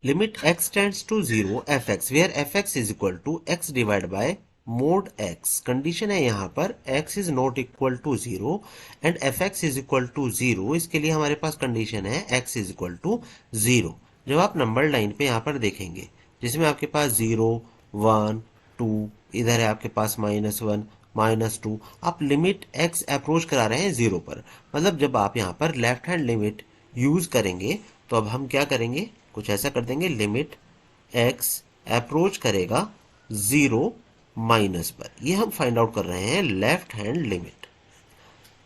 Limit x tends to 0 fx where fx is equal to x divide by mod x। Condition है यहाँ पर x is not equal to 0 and fx is equal to 0। इसके लिए हमारे पास condition है x is equal to 0। जब आप नंबर लाइन पे यहाँ पर देखेंगे जिसमें आपके पास 0 1 2 इधर है आपके पास -1 -2, आप लिमिट x अप्रोच करा रहे हैं 0 पर। मतलब जब आप यहाँ पर लेफ्ट हैंड लिमिट यूज करेंगे तो अब हम क्या करेंगे, कुछ ऐसा कर देंगे, लिमिट x अप्रोच करेगा 0 माइनस पर। ये हम फाइंड आउट कर रहे हैं लेफ्ट हैंड लिमिट।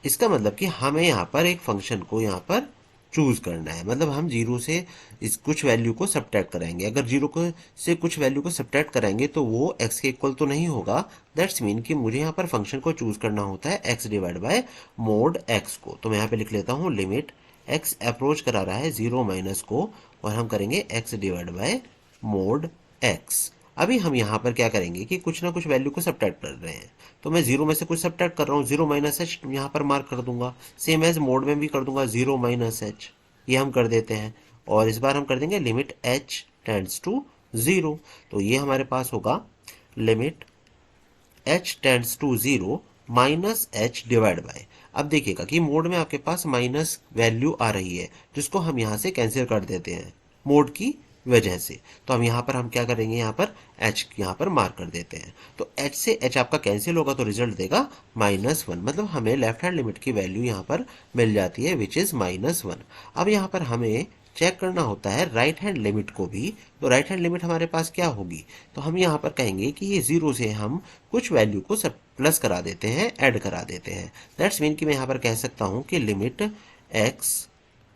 इसका मतलब कि हमें यहाँ पर एक फंक्शन को यहाँ पर चूज करना है। मतलब हम जीरो से इस कुछ वैल्यू को सब्ट्रैक्ट कराएंगे। अगर जीरो को से कुछ वैल्यू को सब्ट्रैक्ट कराएंगे तो वो x के इक्वल तो नहीं होगा। दैट्स मीन कि मुझे यहाँ पर फंक्शन को चूज करना होता है x divide by mod x को। तो मैं यहाँ पे लिख लेता हूँ लिमिट x अप्रोच करा रहा है 0 माइनस को और हम करेंगे x divide by mod x। अभी हम यहाँ पर क्या करेंगे कि कुछ ना कुछ वैल्यू को सब्ट्रैक्ट कर रहे हैं। तो मैं 0 में से कुछ सब्ट्रैक्ट कर रहा हूँ, 0 माइनस एच यहाँ पर मार्क कर दूंगा। सेम एज मोड में भी कर दूंगा 0 माइनस एच, ये हम कर देते हैं। और इस बार हम कर देंगे लिमिट h टेंड्स टू 0। तो ये हमारे पास होगा limit h tends to 0 minus H divide by. अब देखिएगा कि मोड में आपके पास माइनस वैल्यू आ रही है जिसको हम यहाँ से कैंसिल कर देते हैं मोड की वजह से। तो हम यहाँ पर हम क्या करेंगे, यहाँ पर h यहाँ पर मार्क कर देते हैं। तो h से h आपका कैंसिल होगा तो रिजल्ट देगा -1। मतलब हमें लेफ्ट हैंड लिमिट की वैल्यू यहाँ पर मिल जाती है विच इज -1। अब यहाँ पर हमें चेक करना होता है राइट हैंड लिमिट को भी। तो राइट हैंड लिमिट हमारे पास क्या होगी, तो हम यहाँ पर कहेंगे कि ये 0 से हम कुछ वैल्यू को सब प्लस करा देते हैं, ऐड करा देते हैं। दैट्स मीन कि मैं यहाँ पर कह सकता हूँ कि लिमिट x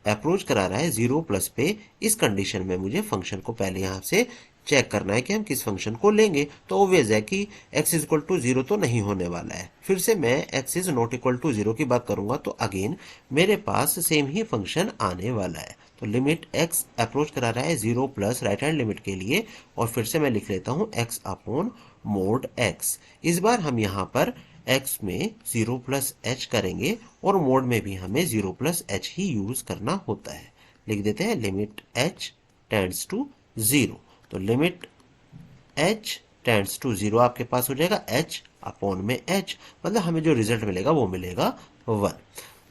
अप्रोच करा रहा है 0 प्लस पे। इस कंडीशन में मुझे फंक्शन को पहले यहाँ से चेक करना है कि हम किस फंक्शन को लेंगे। तो ऑब्वियस है कि x इज इक्वल टू 0 तो नहीं होने वाला है। फिर से मैं x is not equal to 0 की बात करूंगा तो अगेन मेरे पास सेम ही फंक्शन आने वाला है। तो लिमिट x अप्रोच करा रहा है 0 प्लस राइट हैंड लिमिट के लिए और फिर से मैं लिख लेता हूँ x अपॉन मोड x। इस बार हम यहाँ पर x में 0 प्लस एच करेंगे और मोड में भी हमें 0 प्लस एच ही यूज करना होता है। लिख देते हैं लिमिट h टेंड्स टू 0। तो लिमिट h टेंड्स टू 0 आपके पास हो जाएगा h अपॉन में h। मतलब हमें जो रिजल्ट मिलेगा वो मिलेगा 1।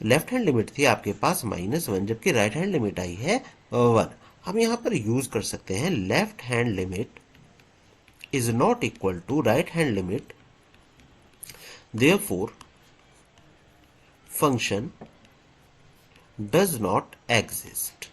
लेफ्ट हैंड लिमिट थी आपके पास -1 जबकि राइट हैंड लिमिट आई है 1। हम यहाँ पर यूज कर सकते हैं left hand limit is not equal to right hand limit, therefore function does not exist।